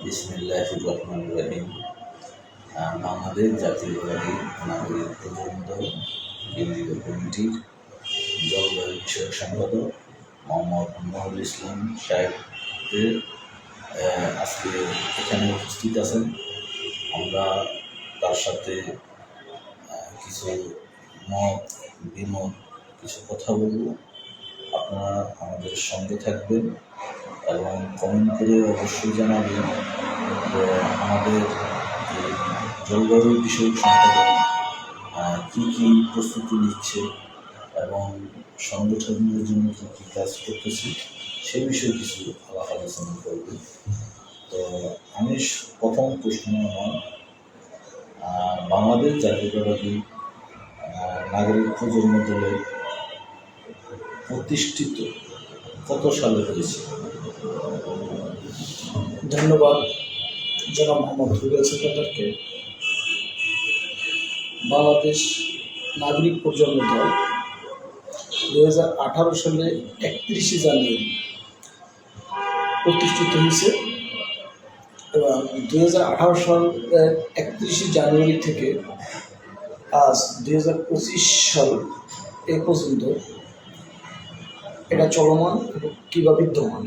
বিসমিল্লাহির রহমানির রহিম। বাংলাদেশ জাতীয়তাবাদী নাগরিক প্রজন্ম দল কেন্দ্রীয় কমিটির জলবায়ু বিষয়ক সম্পাদক মোহাম্মদ নুরুল ইসলাম সাহেবের আজকে এখানে উপস্থিত আছেন। আমরা তার সাথে কিছু মত বিমত কিছু কথা বলব। আপনারা আমাদের সঙ্গে থাকবেন এবং কমেন্ট করে অবশ্যই জানাবেন যে আমাদের জলবায়ু বিষয়ক সম্পাদক কী কী প্রস্তুতি নিচ্ছে এবং সংগঠনের জন্য কী কী কাজ করতেছে সে বিষয়ে কিছু আলাপ আলোচনা করব। তো আমি প্রথম প্রশ্ন আমার বাংলাদেশ জাতীয়তাবাদী নাগরিক প্রজন্ম দলের প্রতিষ্ঠিত কত সালে হয়েছে? ধন্যবাদ জনাব মোহাম্মদ রুবেল সেক্রেটারকে। বাংলাদেশ নাগরিক প্রজন্ম দল 2018 সালে 31শে জানুয়ারি প্রতিষ্ঠিত হয়েছে এবং 2018 সালের 31শে জানুয়ারি থেকে আজ 2025 সাল এ পর্যন্ত এটা চলমান কিংবা বিদ্যমান।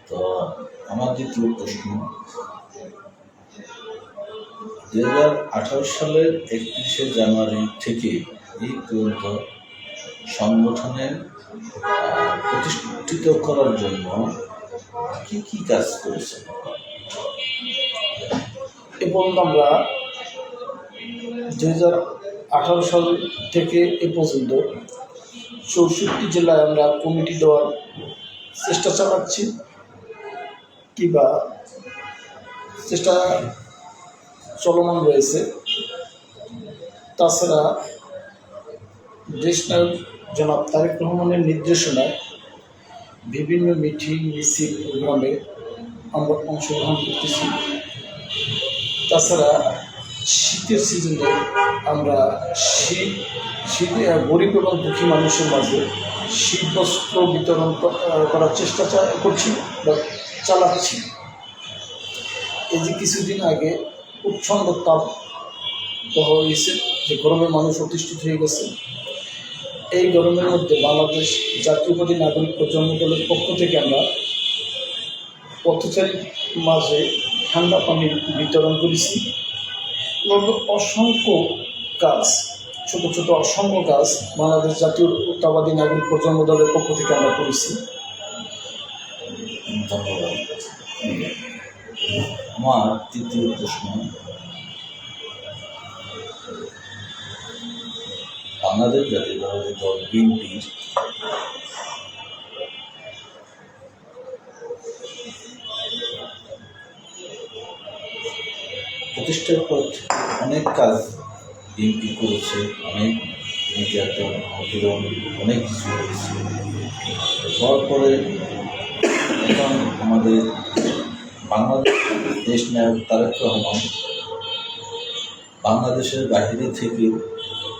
তো আমার দ্বিতীয় প্রশ্ন, 2018 সালের 31শে জানুয়ারি থেকে এই পর্যন্ত সংগঠনের প্রতিষ্ঠিত করার জন্য কি কি কাজ করেছে? এ পর্যন্ত আমরা 2018 সাল থেকে এ পর্যন্ত 64 জেলায় আমরা কমিটি দেওয়ার চেষ্টা চালাচ্ছি কিংবা চেষ্টা চলমান রয়েছে। তাছাড়া দেশনায়ক জনাব তারেক রহমানের নির্দেশনায় বিভিন্ন মিটিং মিছিল প্রোগ্রামে আমরা অংশগ্রহণ করতেছি। তাছাড়া শীতের সিজনে আমরা শীতে গরিব এবং দুঃখী মানুষের মাঝে শীত বস্ত্র বিতরণ করার চেষ্টা করছি বা চালাচ্ছি। এই যে কিছুদিন আগে প্রচণ্ড তাপ হয়েছে, যে গরমে মানুষ অতিষ্ঠিত হয়ে গেছে। এই গরমের মধ্যে বাংলাদেশ জাতীয়তাবাদী নাগরিক প্রজন্ম দলের পক্ষ থেকে আমরা পথচারীর মাঝে ঠান্ডা পানির বিতরণ করেছি এবং অসংখ্য কাজ, ছোট ছোট অসংখ্য কাজ বাংলাদেশ জাতীয়তাবাদী নাগরিক প্রজন্ম দলের পক্ষ থেকে আমরা করেছি। ধন্যবাদ। আমার তৃতীয় প্রশ্ন, বাংলাদেশ জাতীয়তাবাদী দল বিএনপির প্রতিষ্ঠার পর অনেক কাজ বিএনপি করেছে, অনেক নির্যাতন আন্দোলন অনেক কিছু হয়েছে। তারপরে এখন আমাদের বাংলাদেশ দেশনায়ক তারেক রহমান বাংলাদেশের বাইরে থেকে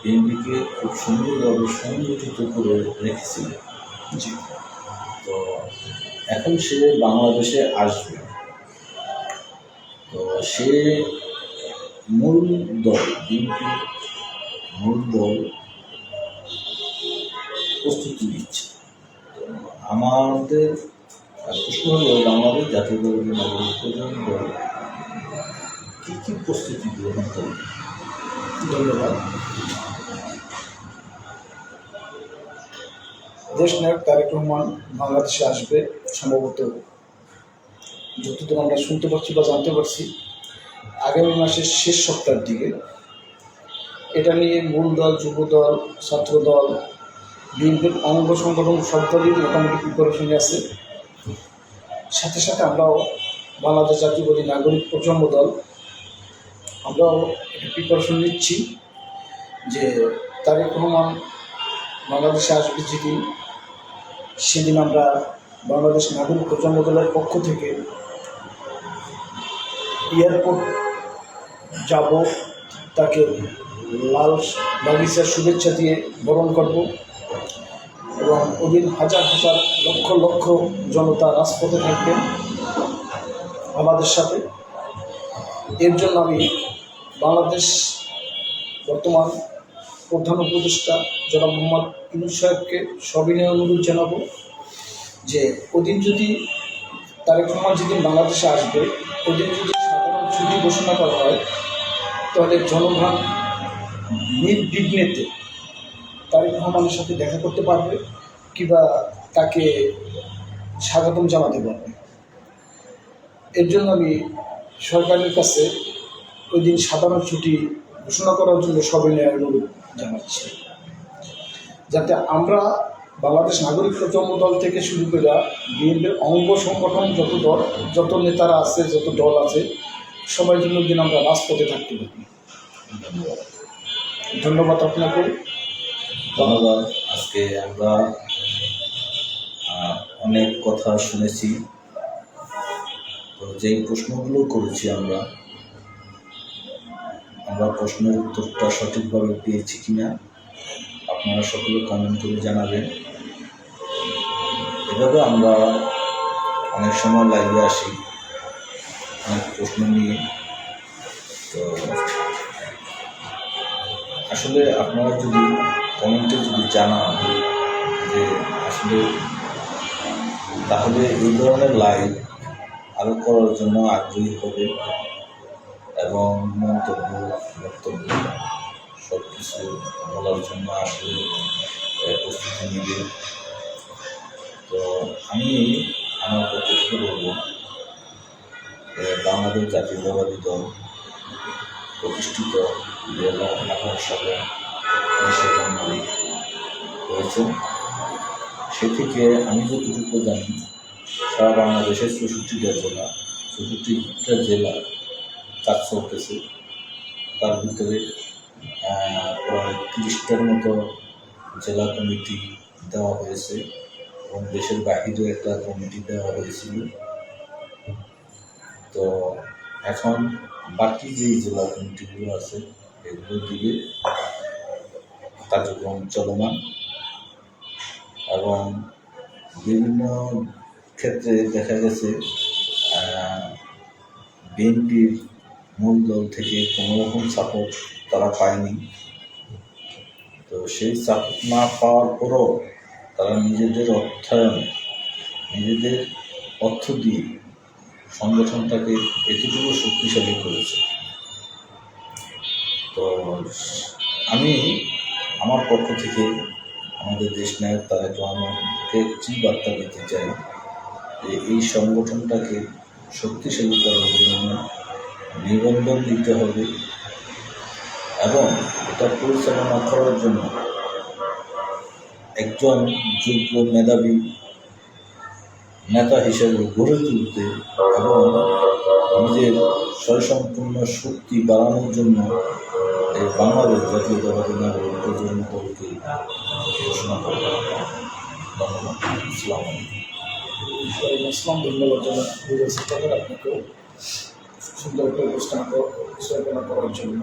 বিএনপিকে খুব সুন্দরভাবে সংগঠিত করে রেখেছিলেন। তো এখন সে বাংলাদেশে আসবে, তো সে মূল দল বিএনপি মূল দল প্রস্তুতি নিচ্ছে। আমাদের প্রশ্ন হলো, বাংলাদেশ জাতীয়তাবাদী নাগরিক প্রজন্ম দল কী কী প্রস্তুতি গ্রহণ করবে? ধন্যবাদ। দেশনায়ক তারেক রহমান বাংলাদেশে আসবে সম্ভবত, যতদূর আমরা শুনতে পাচ্ছি বা জানতে পারছি, আগামী মাসের শেষ সপ্তাহের দিকে। এটা নিয়ে মূল দল, যুব দল, ছাত্র দল, বিএনপির অঙ্গ সংগঠন সব দলই মোটামুটি প্রিপারেশনে আছে। সাথে সাথে আমরাও বাংলাদেশ জাতীয়তাবাদী নাগরিক প্রজন্ম দল আমরাও একটা প্রিপারেশন নিচ্ছি যে তারেক রহমান বাংলাদেশে আসবে যেদিন, সেদিন আমরা বাংলাদেশ নাগরিক প্রজন্ম দলের পক্ষ থেকে এয়ারপোর্ট যাব, তাকে লাল বাগিচার শুভেচ্ছা দিয়ে বরণ করব এবং ওদিন হাজার হাজার লক্ষ লক্ষ জনতা রাজপথে থাকবেন আমাদের সাথে। এর জন্য আমি বাংলাদেশ বর্তমান প্রধান উপদেষ্টা জনাব মোহাম্মদ ইউনূস সাহেবকে সবিনয় অনুরোধ জানাবো যে ওদিন যদি তারেক রহমান যেদিন বাংলাদেশে আসবে ওদিন যদি সাধারণ ছুটি ঘোষণা করা হয় তাহলে জনগণ নির্বিঘ্নেতে তারেক রহমানের সাথে দেখা করতে পারবে কিংবা তাকে স্বাগতম জানাতে পারবে। এর জন্য আমি সরকারের কাছে ওই দিন সাধারণ ছুটি ঘোষণা করার জন্য সবিনয় অনুরোধ জানাচ্ছি, যাতে আমরা বাংলাদেশ নাগরিক কর্মী দল থেকে শুরু করে বিএনপির অঙ্গ সংগঠন যত নেতারা আছে, যত দল আছে, সবাই জন্য দিন আমরা রাজপথে থাকতে পারি। ধন্যবাদ আপনাকে। ধন্যবাদ। আজকে আমরা অনেক কথা শুনেছি, তো যেই প্রশ্নগুলো করেছি আমরা প্রশ্নের উত্তরটা সঠিকভাবে পেয়েছি কিনা আপনারা সকলে কমেন্ট করে জানাবেন। এভাবে আমরা অনেক সময় লাইভে আসি অনেক প্রশ্ন নিয়ে, তো আসলে আপনারা যদি কমেন্টে যদি জানান যে আসলে, তাহলে এই ধরনের লাইভ আরও করার জন্য আগ্রহী হবে এবং বক্তব্য সব কিছু বলার জন্য আসলে প্রস্তুতি নেবে। তো আমি আমার পক্ষ থেকে বলব, বাংলাদেশ জাতীয়তাবাদী দল প্রতিষ্ঠিত 2018 সালে 19 জানুয়ারি হয়েছে। সে থেকে আমি যতটুকু জানি সারা বাংলাদেশের 64টা জেলা কাজ চলতেছে। তার ভিতরে প্রায় 30টার মতো জেলা কমিটি দেওয়া হয়েছে এবং দেশের বাহিরেও একটা কমিটি দেওয়া হয়েছিল। তো এখন বাকি যেই জেলা কমিটিগুলো আছে এগুলোর দিকে কার্যক্রম চলমান এবং বিভিন্ন ক্ষেত্রে দেখা গেছে বিএনপির মূল দল থেকে কোনো রকম সাপোর্ট তারা পায়নি। তো সেই সাপোর্ট না পাওয়ার পরও তারা নিজেদের অর্থ দিয়ে সংগঠনটাকে এতটুকু শক্তিশালী করেছে। তো আমি আমার পক্ষ থেকে আমাদের দেশ নায়ক তারেক রহমানকে কী বার্তা দিতে চাই যে এই সংগঠনটাকে শক্তিশালী করার জন্য নিবন্ধন দিতে হবে এবং এটা পরিচালনা করার জন্য একজন যোগ্য মেধাবী নেতা হিসেবে গড়ে তুলতে এবং নিজের স্বয়ংসম্পূর্ণ শক্তি বাড়ানোর জন্য এই বাংলাদেশ জাতীয়তাবাদী নাগরিক প্রজন্ম দলকে ঘোষণা করবে। ধন্যবাদ। আসসালামু আলাইকুম। ধন্যবাদ জানাই আপনাকেও সুন্দর করে উপস্থাপনা করার জন্য।